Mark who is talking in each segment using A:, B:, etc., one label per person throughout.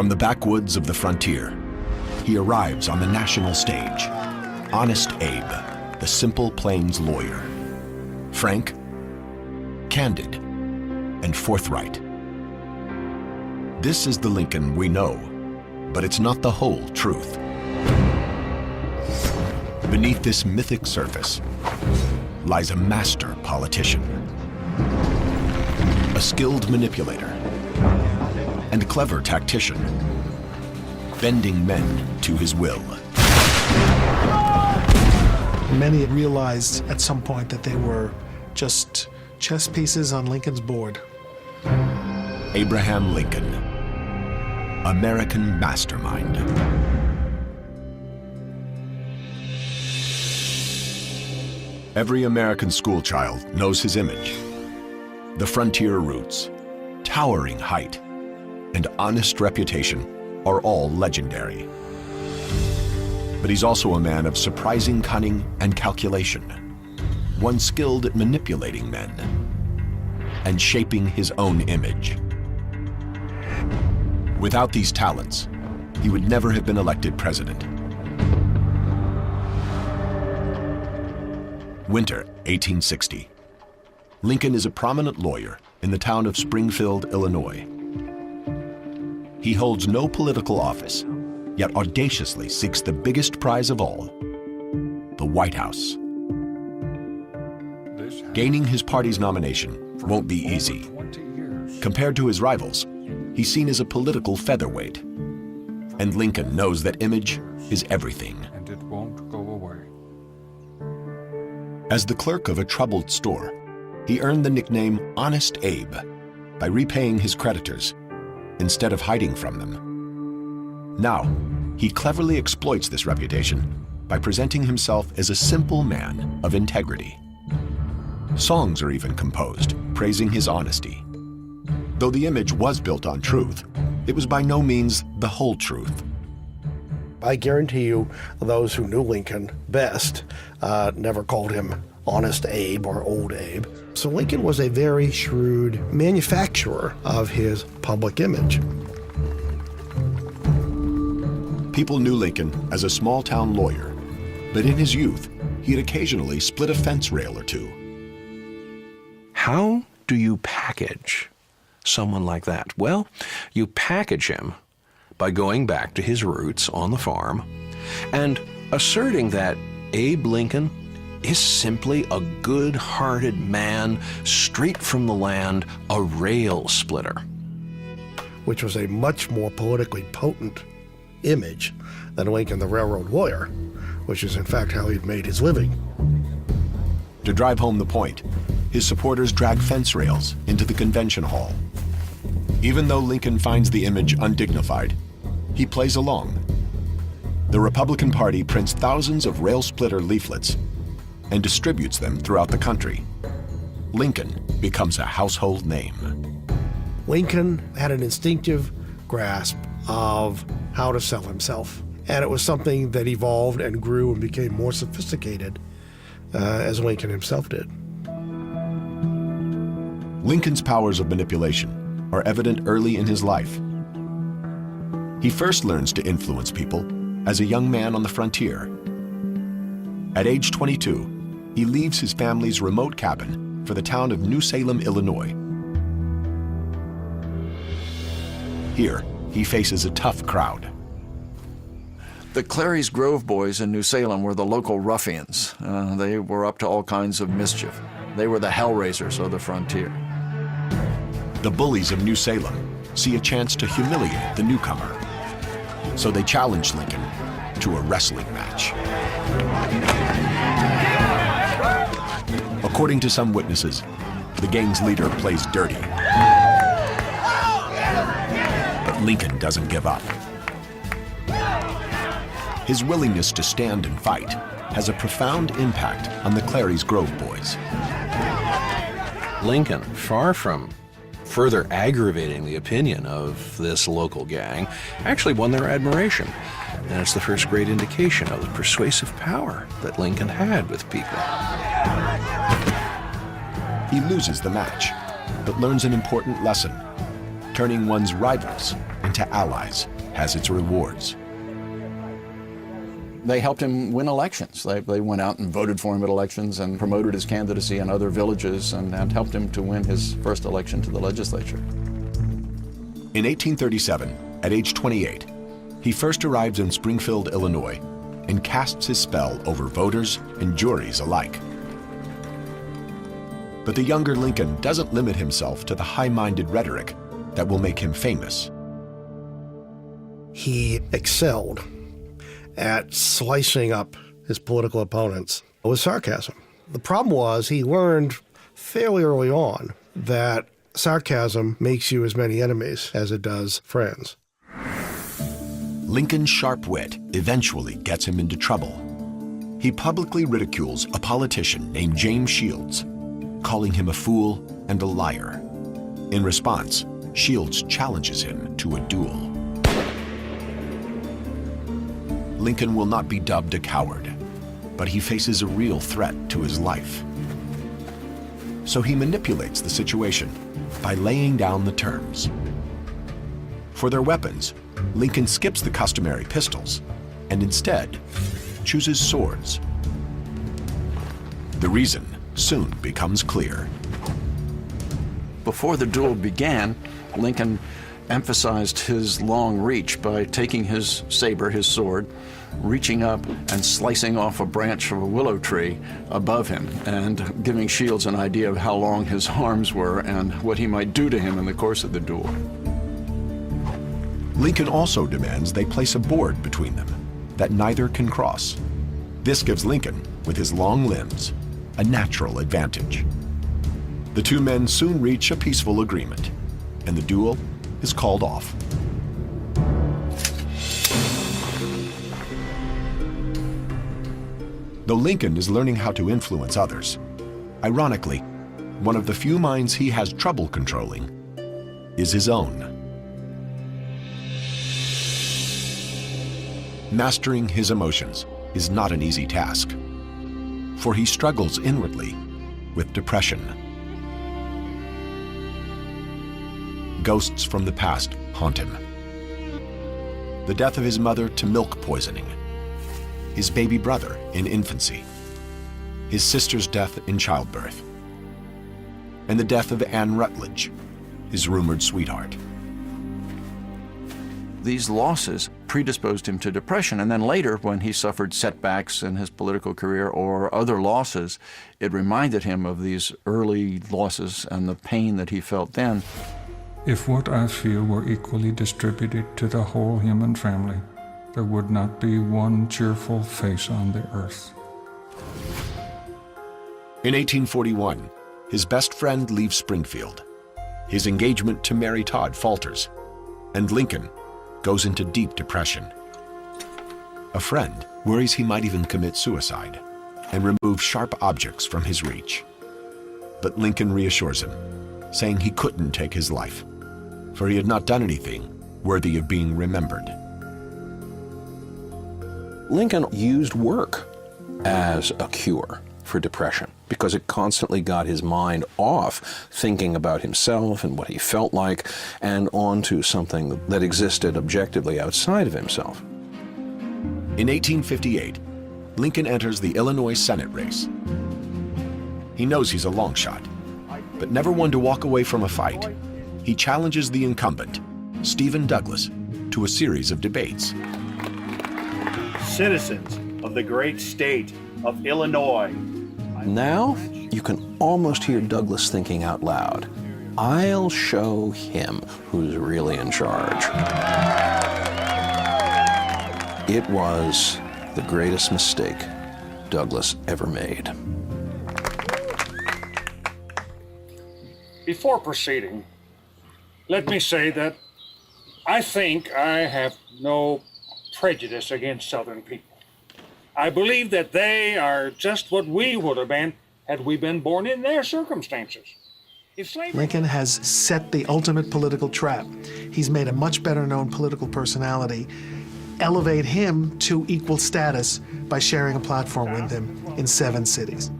A: From the backwoods of the frontier, he arrives on the national stage. Honest Abe, the Simple Plains lawyer. Frank, candid, and forthright. This is the Lincoln we know, but it's not the whole truth. Beneath this mythic surface lies a master politician, a skilled manipulator, and clever tactician, bending men to his will.
B: Many realized at some point that they were just chess pieces on Lincoln's board.
A: Abraham Lincoln, American mastermind. Every American schoolchild knows his image. The frontier roots, towering height, and honest reputation are all legendary. But he's also a man of surprising cunning and calculation, one skilled at manipulating men and shaping his own image. Without these talents, he would never have been elected president. Winter 1860. Lincoln is a prominent lawyer in the town of Springfield, Illinois. He holds no political office, yet audaciously seeks the biggest prize of all, the White House. Gaining his party's nomination won't be easy. Compared to his rivals, he's seen as a political featherweight. And Lincoln knows that image is everything.
C: And it won't go away.
A: As the clerk of a troubled store, he earned the nickname Honest Abe by repaying his creditors instead of hiding from them. Now, he cleverly exploits this reputation by presenting himself as a simple man of integrity. Songs are even composed praising his honesty. Though the image was built on truth, it was by no means the whole truth.
D: I guarantee you, those who knew Lincoln best never called him Honest Abe or Old Abe. So Lincoln was a very shrewd manufacturer of his public image.
A: People knew Lincoln as a small-town lawyer, but in his youth, he'd occasionally split a fence rail or two.
E: How do you package someone like that? Well, you package him by going back to his roots on the farm and asserting that Abe Lincoln is simply a good-hearted man straight from the land, a rail splitter.
D: Which was a much more politically potent image than Lincoln the railroad lawyer, which is in fact how he'd made his living.
A: To drive home the point, his supporters drag fence rails into the convention hall. Even though Lincoln finds the image undignified, he plays along. The Republican Party prints thousands of rail splitter leaflets and distributes them throughout the country. Lincoln becomes a household name.
D: Lincoln had an instinctive grasp of how to sell himself, and it was something that evolved and grew and became more sophisticated as Lincoln himself did.
A: Lincoln's powers of manipulation are evident early in his life. He first learns to influence people as a young man on the frontier. At age 22, he leaves his family's remote cabin for the town of New Salem, Illinois. Here, he faces a tough crowd.
C: The Clary's Grove boys in New Salem were the local ruffians. They were up to all kinds of mischief. They were the hellraisers of the frontier.
A: The bullies of New Salem see a chance to humiliate the newcomer. So they challenge Lincoln to a wrestling match. According to some witnesses, the gang's leader plays dirty. But Lincoln doesn't give up. His willingness to stand and fight has a profound impact on the Clary's Grove boys.
E: Lincoln, far from further aggravating the opinion of this local gang, actually won their admiration. And it's the first great indication of the persuasive power that Lincoln had with people.
A: He loses the match, but learns an important lesson, turning one's rivals turn to allies has its rewards.
C: They helped him win elections. They went out and voted for him at elections and promoted his candidacy in other villages and helped him to win his first election to the legislature.
A: In 1837, at age 28, he first arrives in Springfield, Illinois, and casts his spell over voters and juries alike. But the younger Lincoln doesn't limit himself to the high-minded rhetoric that will make him famous.
D: He excelled at slicing up his political opponents with sarcasm. The problem was he learned fairly early on that sarcasm makes you as many enemies as it does friends.
A: Lincoln's sharp wit eventually gets him into trouble. He publicly ridicules a politician named James Shields, calling him a fool and a liar. In response, Shields challenges him to a duel. Lincoln will not be dubbed a coward, but he faces a real threat to his life. So he manipulates the situation by laying down the terms. For their weapons, Lincoln skips the customary pistols and instead chooses swords. The reason soon becomes clear.
C: Before the duel began, Lincoln emphasized his long reach by taking his saber, his sword, reaching up and slicing off a branch of a willow tree above him and giving Shields an idea of how long his arms were and what he might do to him in the course of the duel.
A: Lincoln also demands they place a board between them that neither can cross. This gives Lincoln, with his long limbs, a natural advantage. The two men soon reach a peaceful agreement, and the duel is called off. Though Lincoln is learning how to influence others, ironically, one of the few minds he has trouble controlling is his own. Mastering his emotions is not an easy task, for he struggles inwardly with depression. Ghosts from the past haunt him. The death of his mother to milk poisoning, his baby brother in infancy, his sister's death in childbirth, and the death of Anne Rutledge, his rumored sweetheart.
C: These losses predisposed him to depression, and then later, when he suffered setbacks in his political career or other losses, it reminded him of these early losses and the pain that he felt then.
F: If what I feel were equally distributed to the whole human family, there would not be one cheerful face on the earth.
A: In 1841, his best friend leaves Springfield. His engagement to Mary Todd falters, and Lincoln goes into deep depression. A friend worries he might even commit suicide and remove sharp objects from his reach. But Lincoln reassures him, saying he couldn't take his life, for he had not done anything worthy of being remembered.
E: Lincoln used work as a cure for depression because it constantly got his mind off thinking about himself and what he felt like and onto something that existed objectively outside of himself.
A: In 1858, Lincoln enters the Illinois Senate race. He knows he's a long shot, but never one to walk away from a fight. He challenges the incumbent, Stephen Douglas, to a series of debates.
G: Citizens of the great state of Illinois.
E: Now, you can almost hear Douglas thinking out loud, I'll show him who's really in charge. It was the greatest mistake Douglas ever made.
H: Before proceeding, let me say that I think I have no prejudice against Southern people. I believe that they are just what we would have been had we been born in their circumstances.
B: Lincoln has set the ultimate political trap. He's made a much better known political personality elevate him to equal status by sharing a platform with him in 7 cities.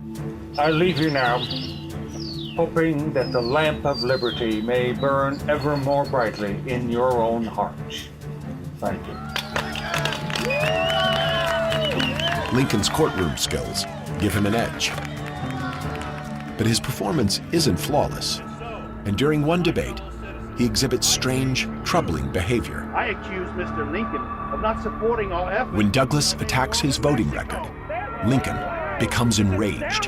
H: I leave you now hoping that the lamp of liberty may burn ever more brightly in your own hearts. Thank you.
A: Lincoln's courtroom skills give him an edge. But his performance isn't flawless, and during one debate, he exhibits strange, troubling behavior.
G: I accuse Mr. Lincoln of not supporting our efforts.
A: When Douglas attacks his voting record, Lincoln becomes enraged.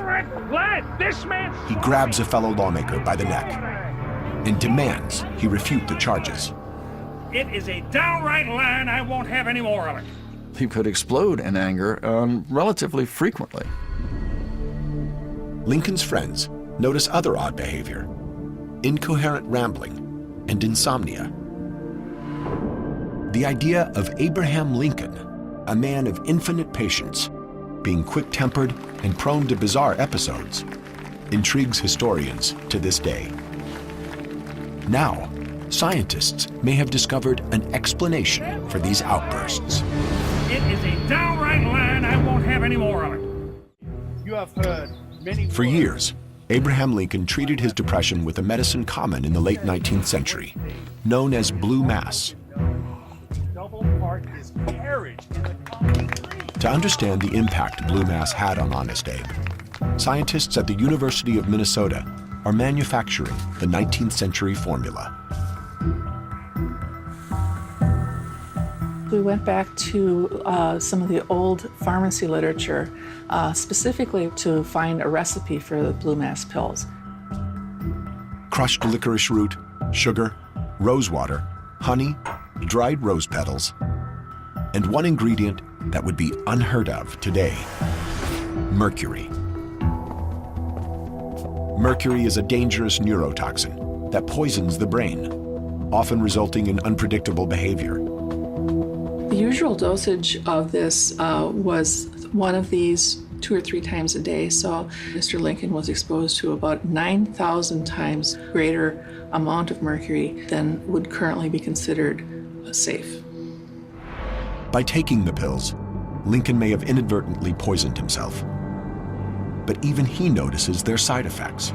A: He grabs a fellow lawmaker by the neck and demands he refute the charges.
H: It is a downright lie, and I won't have any more of it.
C: He could explode in anger relatively frequently.
A: Lincoln's friends notice other odd behavior: incoherent rambling and insomnia. The idea of Abraham Lincoln, a man of infinite patience, being quick-tempered and prone to bizarre episodes, intrigues historians to this day. Now, scientists may have discovered an explanation for these outbursts.
H: It is a downright lie, and I won't have any more of it.
G: You have heard many
A: For years, Abraham Lincoln treated his depression with a medicine common in the late 19th century, known as blue mass.
G: double part his carriage in the concrete.
A: To understand the impact blue mass had on Honest Abe, scientists at the University of Minnesota are manufacturing the 19th century formula.
I: We went back to some of the old pharmacy literature, specifically to find a recipe for the blue mass pills.
A: Crushed licorice root, sugar, rose water, honey, dried rose petals, and one ingredient that would be unheard of today: mercury. Mercury is a dangerous neurotoxin that poisons the brain, often resulting in unpredictable behavior.
I: The usual dosage of this was one of these 2 or 3 times a day, so Mr. Lincoln was exposed to about 9,000 times greater amount of mercury than would currently be considered safe.
A: By taking the pills, Lincoln may have inadvertently poisoned himself. But even he notices their side effects.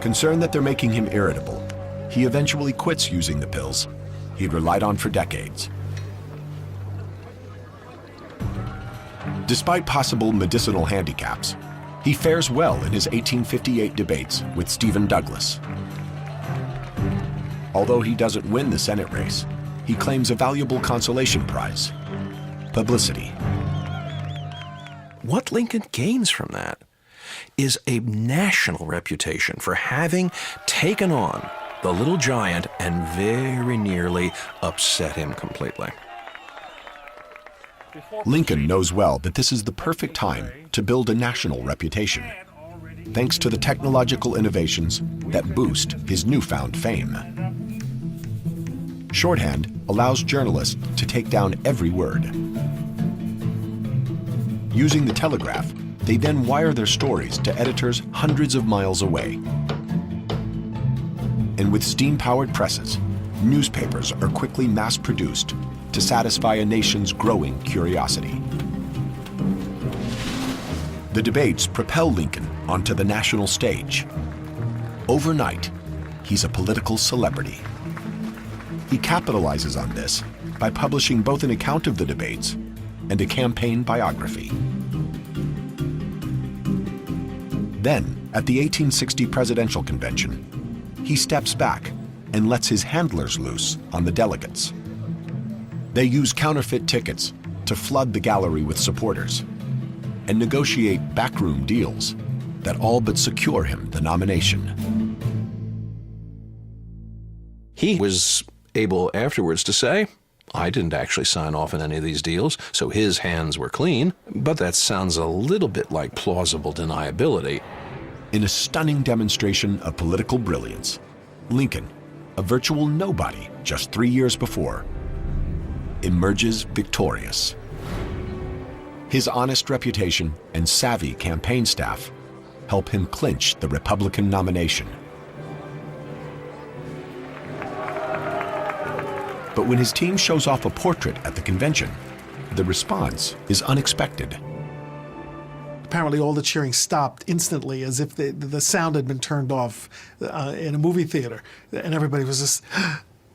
A: Concerned that they're making him irritable, he eventually quits using the pills he'd relied on for decades. Despite possible medicinal handicaps, he fares well in his 1858 debates with Stephen Douglas. Although he doesn't win the Senate race, he claims a valuable consolation prize: publicity.
E: What Lincoln gains from that is a national reputation for having taken on the little giant and very nearly upset him completely.
A: Lincoln knows well that this is the perfect time to build a national reputation, thanks to the technological innovations that boost his newfound fame. Shorthand allows journalists to take down every word. Using the telegraph, they then wire their stories to editors hundreds of miles away. And with steam-powered presses, newspapers are quickly mass-produced to satisfy a nation's growing curiosity. The debates propel Lincoln onto the national stage. Overnight, he's a political celebrity. He capitalizes on this by publishing both an account of the debates and a campaign biography. Then, at the 1860 presidential convention, he steps back and lets his handlers loose on the delegates. They use counterfeit tickets to flood the gallery with supporters and negotiate backroom deals that all but secure him the nomination.
E: He was able afterwards to say, I didn't actually sign off on any of these deals, so his hands were clean, but that sounds a little bit like plausible deniability.
A: In a stunning demonstration of political brilliance, Lincoln, a virtual nobody just 3 years before, emerges victorious. His honest reputation and savvy campaign staff help him clinch the Republican nomination. But when his team shows off a portrait at the convention, the response is unexpected.
B: apparently all the cheering stopped instantly, as if the sound had been turned off in a movie theater. And everybody was just,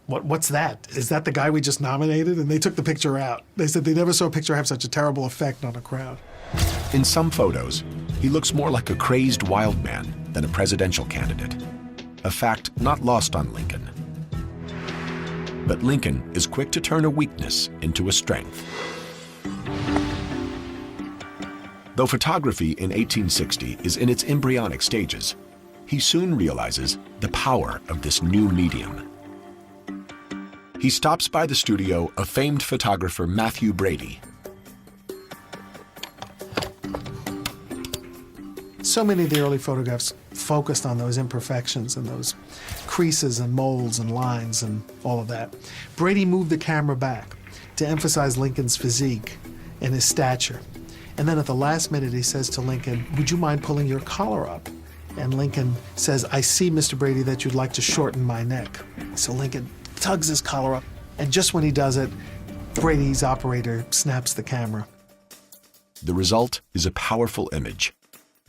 B: what's that? Is that the guy we just nominated? And they took the picture out. They said they never saw a picture have such a terrible effect on a crowd.
A: In some photos, he looks more like a crazed wild man than a presidential candidate, a fact not lost on Lincoln. But Lincoln is quick to turn a weakness into a strength. Though photography in 1860 is in its embryonic stages, he soon realizes the power of this new medium. He stops by the studio of famed photographer Matthew Brady.
B: So many of the early photographs focused on those imperfections and those creases and molds and lines and all of that. Brady moved the camera back to emphasize Lincoln's physique and his stature. And then at the last minute, he says to Lincoln, "Would you mind pulling your collar up?" And Lincoln says, "I see, Mr. Brady, that you'd like to shorten my neck." So Lincoln tugs his collar up, and just when he does it, Brady's operator snaps the camera.
A: The result is a powerful image.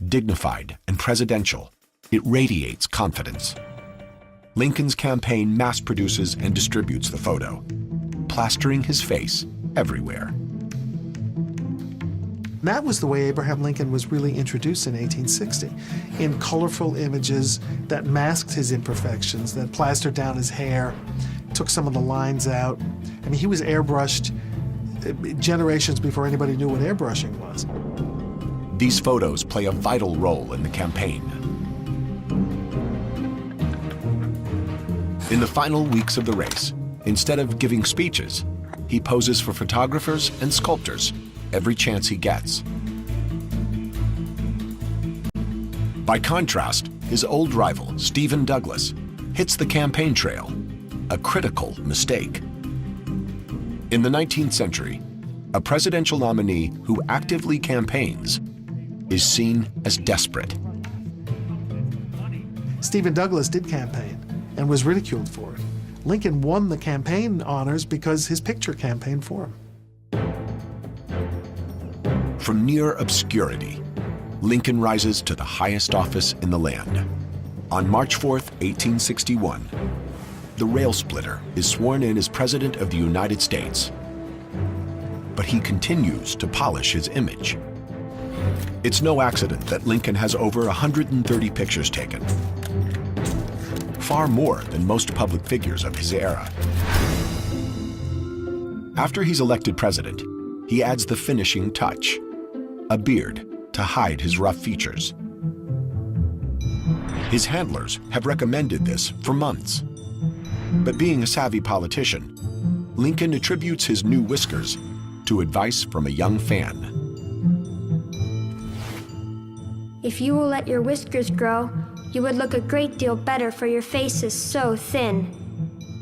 A: Dignified and presidential, it radiates confidence. Lincoln's campaign mass produces and distributes the photo, plastering his face everywhere.
B: That was the way Abraham Lincoln was really introduced in 1860, in colorful images that masked his imperfections, that plastered down his hair, took some of the lines out. I mean, he was airbrushed generations before anybody knew what airbrushing was.
A: These photos play a vital role in the campaign. In the final weeks of the race, instead of giving speeches, he poses for photographers and sculptors every chance he gets. By contrast, his old rival, Stephen Douglas, hits the campaign trail, a critical mistake. In the 19th century, a presidential nominee who actively campaigns is seen as desperate.
B: Stephen Douglas did campaign and was ridiculed for it. Lincoln won the campaign honors because his picture campaigned for him.
A: From near obscurity, Lincoln rises to the highest office in the land. On March 4th, 1861, the rail splitter is sworn in as President of the United States. But he continues to polish his image. It's no accident that Lincoln has over 130 pictures taken, far more than most public figures of his era. After he's elected president, he adds the finishing touch, a beard to hide his rough features. His handlers have recommended this for months. But being a savvy politician, Lincoln attributes his new whiskers to advice from a young fan.
J: If you will let your whiskers grow, you would look a great deal better, for your face is so thin.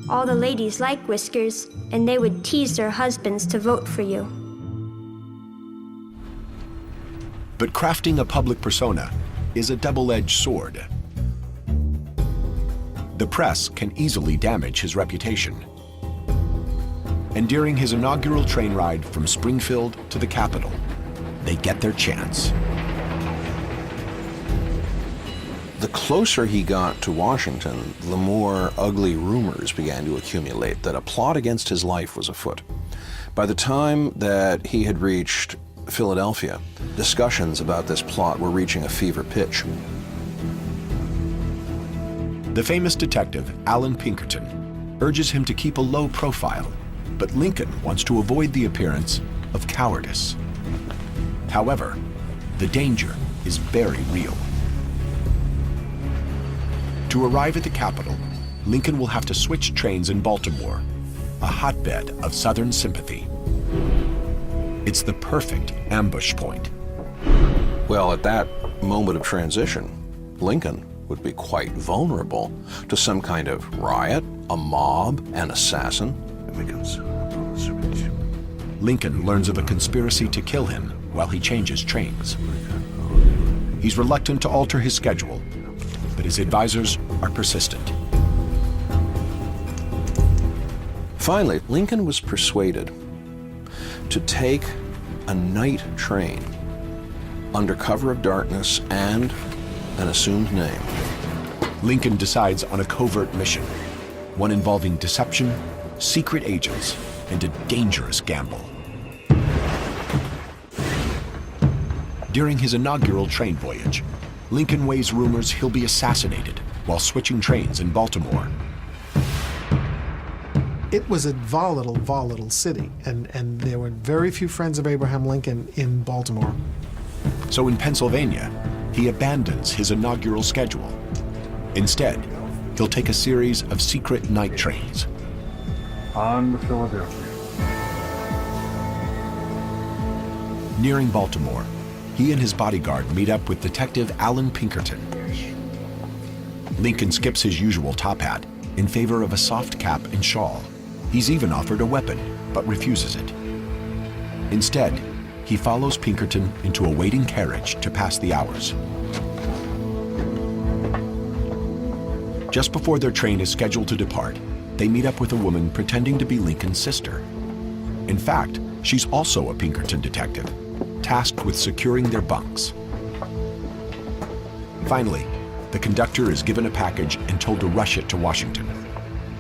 J: All the ladies like whiskers, and they would tease their husbands to vote for you.
A: But crafting a public persona is a double-edged sword. The press can easily damage his reputation. And during his inaugural train ride from Springfield to the Capitol, they get their chance.
E: The closer he got to Washington, the more ugly rumors began to accumulate that a plot against his life was afoot. By the time that he had reached Philadelphia, discussions about this plot were reaching a fever pitch.
A: The famous detective, Allan Pinkerton, urges him to keep a low profile, but Lincoln wants to avoid the appearance of cowardice. However, the danger is very real. To arrive at the Capitol, Lincoln will have to switch trains in Baltimore, a hotbed of Southern sympathy. It's the perfect ambush point.
E: Well, at that moment of transition, Lincoln would be quite vulnerable to some kind of riot, a mob, an assassin.
A: Lincoln learns of a conspiracy to kill him while he changes trains. He's reluctant to alter his schedule, but his advisors are persistent.
E: Finally, Lincoln was persuaded to take a night train under cover of darkness and an assumed name.
A: Lincoln decides on a covert mission, one involving deception, secret agents, and a dangerous gamble. During his inaugural train voyage, Lincoln weighs rumors he'll be assassinated while switching trains in Baltimore.
B: It was a volatile city, and there were very few friends of Abraham Lincoln in Baltimore.
A: So in Pennsylvania, he abandons his inaugural schedule. Instead, he'll take a series of secret night trains.
F: On to Philadelphia.
A: Nearing Baltimore, he and his bodyguard meet up with Detective Allen Pinkerton. Lincoln skips his usual top hat in favor of a soft cap and shawl. He's even offered a weapon, but refuses it. Instead, he follows Pinkerton into a waiting carriage to pass the hours. Just before their train is scheduled to depart, they meet up with a woman pretending to be Lincoln's sister. In fact, she's also a Pinkerton detective, tasked with securing their bunks. Finally, the conductor is given a package and told to rush it to Washington.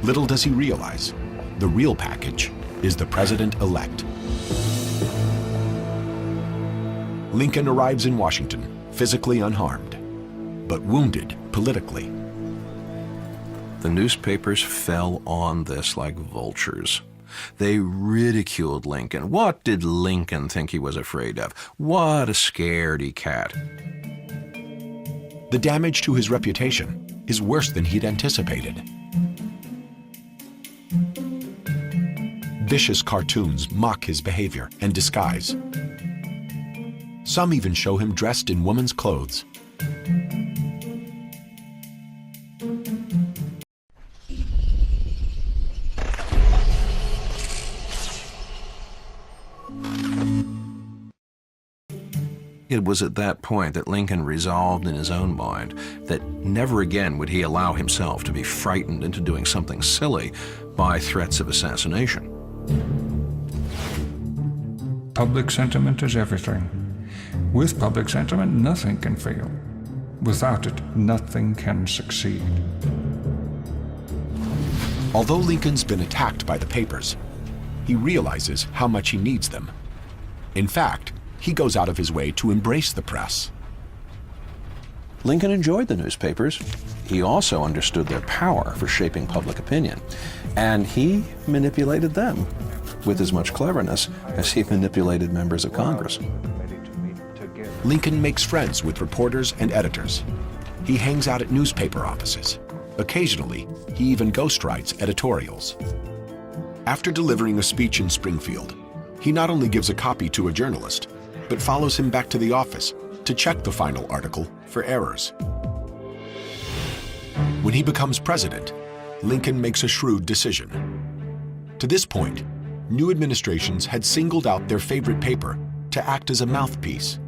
A: Little does he realize, the real package is the president-elect. Lincoln arrives in Washington, physically unharmed, but wounded politically.
E: The newspapers fell on this like vultures. They ridiculed Lincoln. What did Lincoln think he was afraid of? What a scaredy cat.
A: The damage to his reputation is worse than he'd anticipated. Vicious cartoons mock his behavior and disguise. Some even show him dressed in women's clothes.
E: It was at that point that Lincoln resolved in his own mind that never again would he allow himself to be frightened into doing something silly by threats of assassination.
F: Public sentiment is everything. With public sentiment, nothing can fail. Without it, nothing can succeed.
A: Although Lincoln's been attacked by the papers, he realizes how much he needs them. In fact, he goes out of his way to embrace the press.
E: Lincoln enjoyed the newspapers. He also understood their power for shaping public opinion, and he manipulated them with as much cleverness as he manipulated members of Congress.
A: Lincoln makes friends with reporters and editors. He hangs out at newspaper offices. Occasionally, he even ghostwrites editorials. After delivering a speech in Springfield, he not only gives a copy to a journalist, but follows him back to the office to check the final article for errors. When he becomes president, Lincoln makes a shrewd decision. To this point, new administrations had singled out their favorite paper to act as a mouthpiece.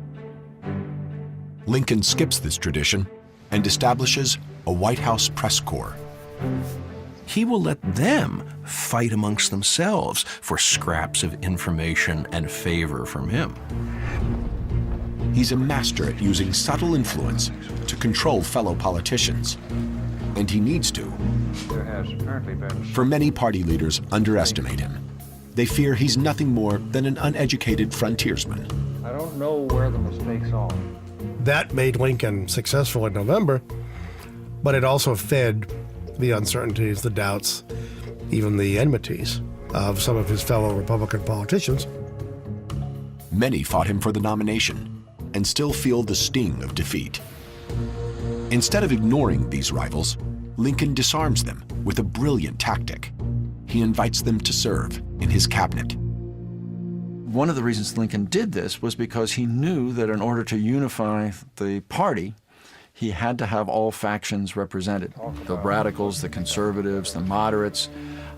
A: Lincoln skips this tradition and establishes a White House press corps.
E: He will let them fight amongst themselves for scraps of information and favor from him.
A: He's a master at using subtle influence to control fellow politicians. And he needs to. For many party leaders underestimate him. They fear he's nothing more than an uneducated frontiersman.
K: I don't know where the mistakes are.
D: That made Lincoln successful in November, but it also fed the uncertainties, the doubts, even the enmities of some of his fellow Republican politicians.
A: Many fought him for the nomination and still feel the sting of defeat. Instead of ignoring these rivals, Lincoln disarms them with a brilliant tactic. He invites them to serve in his cabinet.
C: One of the reasons Lincoln did this was because he knew that in order to unify the party, he had to have all factions represented, the radicals, the conservatives, the moderates,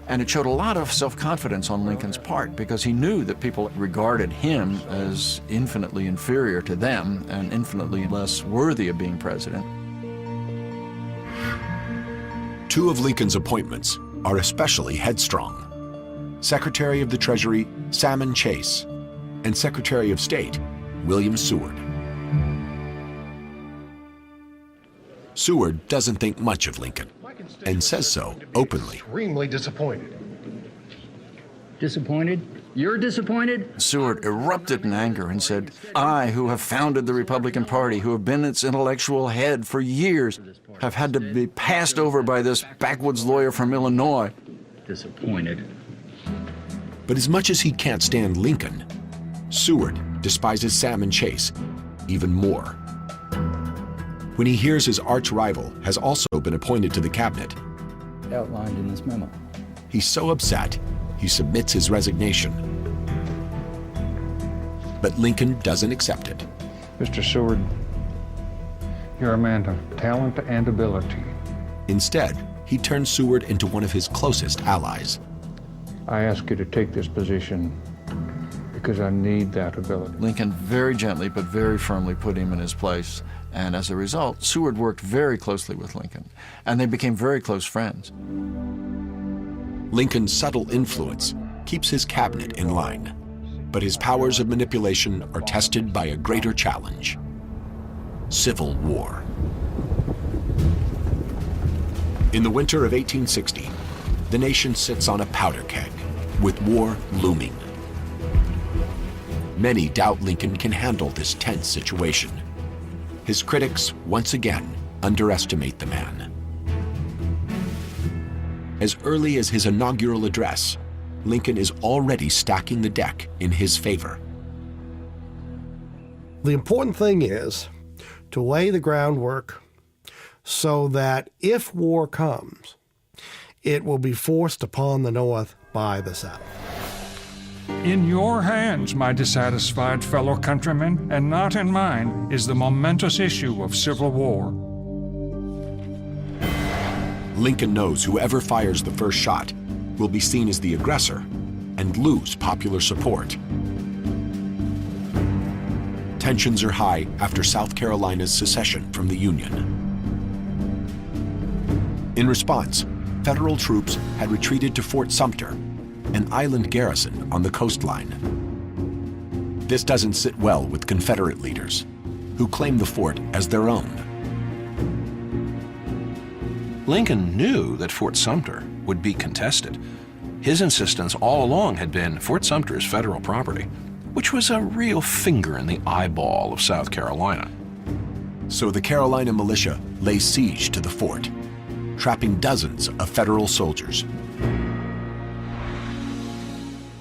C: and it showed a lot of self-confidence on Lincoln's part because he knew that people regarded him as infinitely inferior to them and infinitely less worthy of being president.
A: Two of Lincoln's appointments are especially headstrong. Secretary of the Treasury Salmon Chase and Secretary of State William Seward. Seward doesn't think much of Lincoln and says so openly.
D: Extremely disappointed.
K: Disappointed? You're disappointed?
C: Seward erupted in anger and said, I, who have founded the Republican Party, who have been its intellectual head for years, have had to be passed over by this backwoods lawyer from Illinois.
K: Disappointed.
A: But as much as he can't stand Lincoln, Seward despises Salmon Chase even more. When he hears his arch rival has also been appointed to the cabinet,
K: Outlined in this memo.
A: he's so upset he submits his resignation. But Lincoln doesn't accept it.
F: Mr. Seward, you're a man of talent and ability.
A: Instead, he turns Seward into one of his closest allies.
F: I ask you to take this position because I need that ability.
C: Lincoln very gently but very firmly put him in his place. And as a result, Seward worked very closely with Lincoln, and they became very close friends.
A: Lincoln's subtle influence keeps his cabinet in line, but his powers of manipulation are tested by a greater challenge: civil war. In the winter of 1860, the nation sits on a powder keg, with war looming. Many doubt Lincoln can handle this tense situation. His critics, once again, underestimate the man. As early as his inaugural address, Lincoln is already stacking the deck in his favor.
D: The important thing is to lay the groundwork so that if war comes, it will be forced upon the North by the South.
F: In your hands, my dissatisfied fellow countrymen, and not in mine, is the momentous issue of civil war.
A: Lincoln knows whoever fires the first shot will be seen as the aggressor and lose popular support. Tensions are high after South Carolina's secession from the Union. In response, federal troops had retreated to Fort Sumter, an island garrison on the coastline. This doesn't sit well with Confederate leaders, who claim the fort as their own.
E: Lincoln knew that Fort Sumter would be contested. His insistence all along had been Fort Sumter is federal property, which was a real finger in the eyeball of South Carolina.
A: So the Carolina militia lay siege to the fort, trapping dozens of federal soldiers.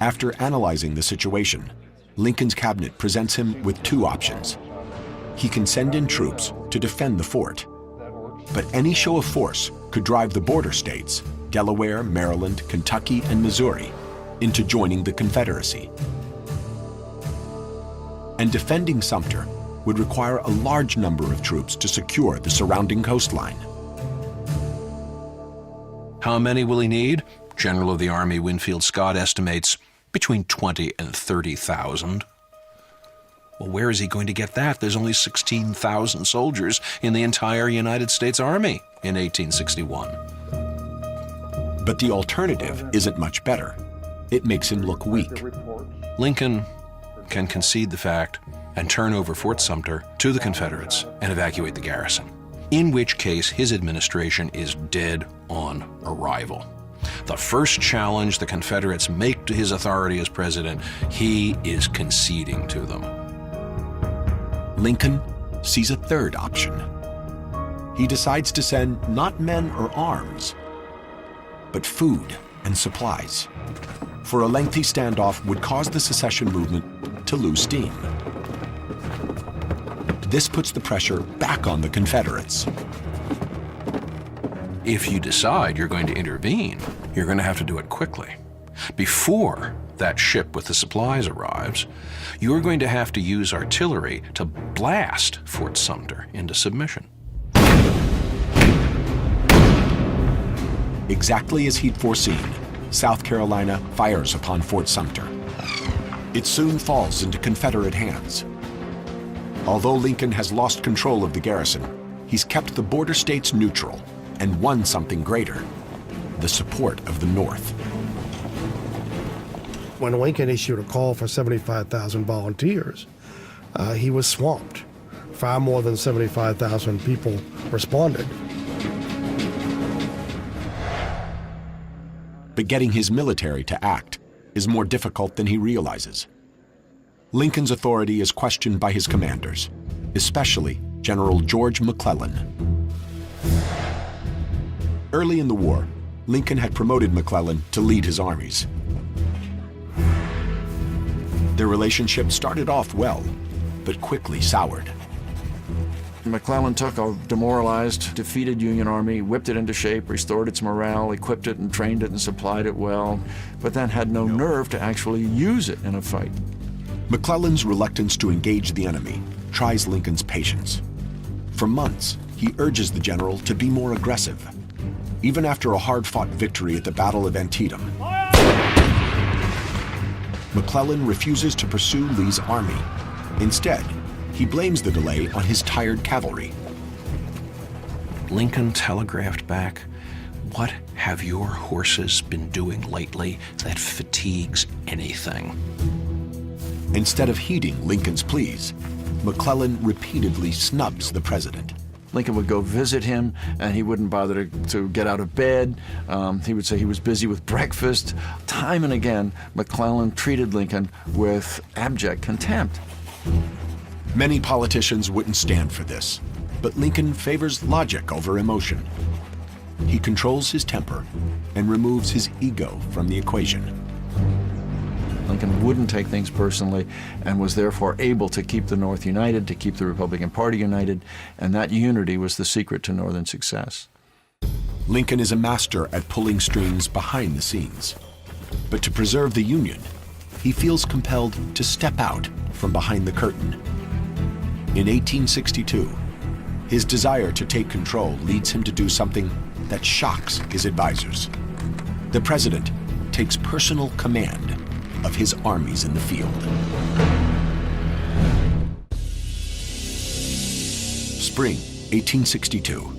A: After analyzing the situation, Lincoln's cabinet presents him with two options. He can send in troops to defend the fort, but any show of force could drive the border states, Delaware, Maryland, Kentucky, and Missouri, into joining the Confederacy. And defending Sumter would require a large number of troops to secure the surrounding coastline.
E: How many will he need? General of the Army Winfield Scott estimates between 20 and 30,000. Well, where is he going to get that? There's only 16,000 soldiers in the entire United States Army in 1861.
A: But the alternative isn't much better. It makes him look weak.
E: Lincoln can concede the fact and turn over Fort Sumter to the Confederates and evacuate the garrison, in which case his administration is dead on arrival. The first challenge the Confederates make to his authority as president, he is conceding to them.
A: Lincoln sees a third option. He decides to send not men or arms, but food and supplies. For a lengthy standoff would cause the secession movement to lose steam. This puts the pressure back on the Confederates.
E: If you decide you're going to intervene, you're going to have to do it quickly. Before that ship with the supplies arrives, you're going to have to use artillery to blast Fort Sumter into submission.
A: Exactly as he'd foreseen, South Carolina fires upon Fort Sumter. It soon falls into Confederate hands. Although Lincoln has lost control of the garrison, he's kept the border states neutral and won something greater: the support of the North.
D: When Lincoln issued a call for 75,000 volunteers, he was swamped far more than 75,000 people responded.
A: But getting his military to act is more difficult than he realizes. Lincoln's authority is questioned by his commanders, especially General George McClellan. Early in the war, Lincoln had promoted McClellan to lead his armies. Their relationship started off well, but quickly soured.
C: McClellan took a demoralized, defeated Union army, whipped it into shape, restored its morale, equipped it and trained it and supplied it well, but then had no nerve to actually use it in a fight.
A: McClellan's reluctance to engage the enemy tries Lincoln's patience. For months, he urges the general to be more aggressive. Even after a hard-fought victory at the Battle of Antietam, McClellan refuses to pursue Lee's army. Instead, he blames the delay on his tired cavalry.
E: Lincoln telegraphed back, "What have your horses been doing lately that fatigues anything?"
A: Instead of heeding Lincoln's pleas, McClellan repeatedly snubs the president.
C: Lincoln would go visit him, and he wouldn't bother to get out of bed. He would say he was busy with breakfast. Time and again, McClellan treated Lincoln with abject contempt.
A: Many politicians wouldn't stand for this, but Lincoln favors logic over emotion. He controls his temper and removes his ego from the equation.
C: Lincoln wouldn't take things personally and was therefore able to keep the North united, to keep the Republican Party united, and that unity was the secret to Northern success.
A: Lincoln is a master at pulling strings behind the scenes. But to preserve the Union, he feels compelled to step out from behind the curtain. In 1862, his desire to take control leads him to do something that shocks his advisors. The president takes personal command of his armies in the field. Spring 1862.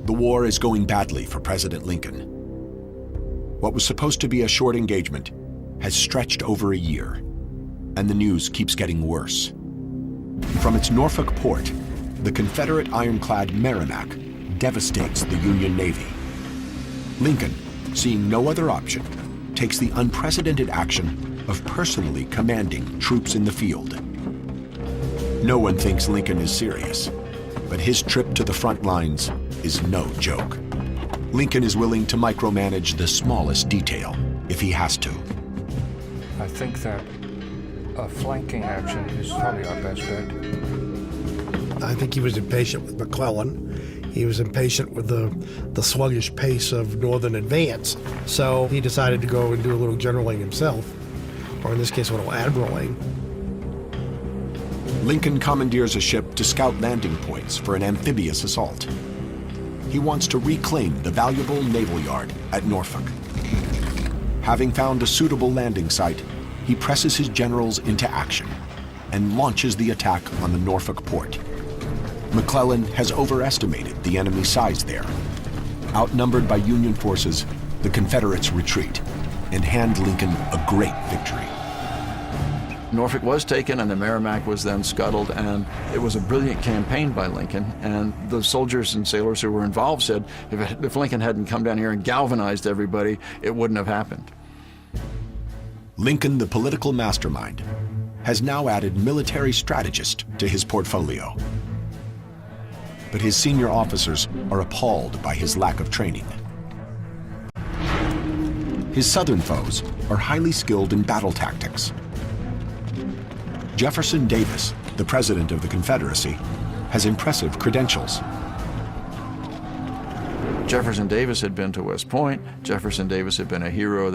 A: The war is going badly for President Lincoln. What was supposed to be a short engagement has stretched over a year, and the news keeps getting worse. From its Norfolk port, the Confederate ironclad Merrimack devastates the Union Navy. Lincoln, seeing no other option, takes the unprecedented action of personally commanding troops in the field. No one thinks Lincoln is serious, but his trip to the front lines is no joke. Lincoln is willing to micromanage the smallest detail if he has to.
F: I think that a flanking action is probably our best bet.
D: I think he was impatient with McClellan. He was impatient with the sluggish pace of Northern advance. So he decided to go and do a little generaling himself, or in this case, a little admiraling.
A: Lincoln commandeers a ship to scout landing points for an amphibious assault. He wants to reclaim the valuable naval yard at Norfolk. Having found a suitable landing site, he presses his generals into action and launches the attack on the Norfolk port. McClellan has overestimated the enemy's size there. Outnumbered by Union forces, the Confederates retreat and hand Lincoln a great victory.
C: Norfolk was taken and the Merrimack was then scuttled, and it was a brilliant campaign by Lincoln, and the soldiers and sailors who were involved said if Lincoln hadn't come down here and galvanized everybody, it wouldn't have happened.
A: Lincoln, the political mastermind, has now added military strategist to his portfolio. But his senior officers are appalled by his lack of training. His Southern foes are highly skilled in battle tactics. Jefferson Davis, the president of the Confederacy, has impressive credentials.
C: Jefferson Davis had been to West Point. Jefferson Davis had been a hero of the